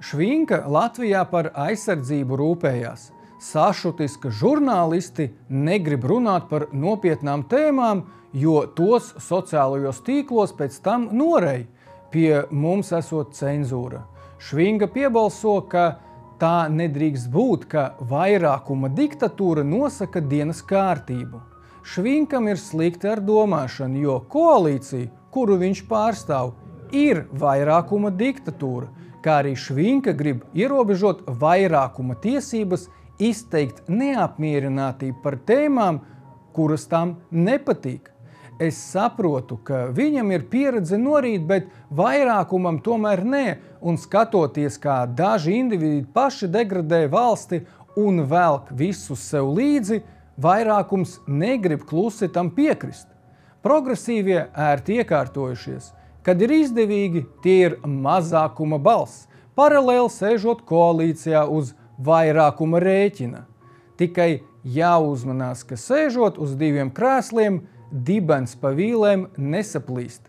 Švinka Latvijā par aizsardzību rūpējās. Sašutis, ka žurnālisti negrib runāt par nopietnām tēmām, jo tos sociālajos tīklos pēc tam norej. Pie mums esot cenzūra. Švinka piebalso, ka tā nedrīkst būt, ka vairākuma diktatūra nosaka dienas kārtību. Švinkam ir slikti ar domāšanu, jo koalīcija, kuru viņš pārstāv, ir vairākuma diktatūra, kā arī Švinka grib ierobežot vairākuma tiesības izteikt neapmierinātību par tēmām, kuras tam nepatīk. Es saprotu, ka viņam ir pieredze norīt, bet vairākumam tomēr nē, un skatoties, kā daži individi paši degradē valsti un velk visus sev līdzi, vairākums negrib klusi tam piekrist. Progresīvie ērti iekārtojušies. Kad ir izdevīgi, tie ir mazākuma balss, paralēli sēžot koalīcijā uz vairākuma rēķina. Tikai jāuzmanās, ka sēžot uz diviem krēsliem, dibens pa vīlēm nesaplīst.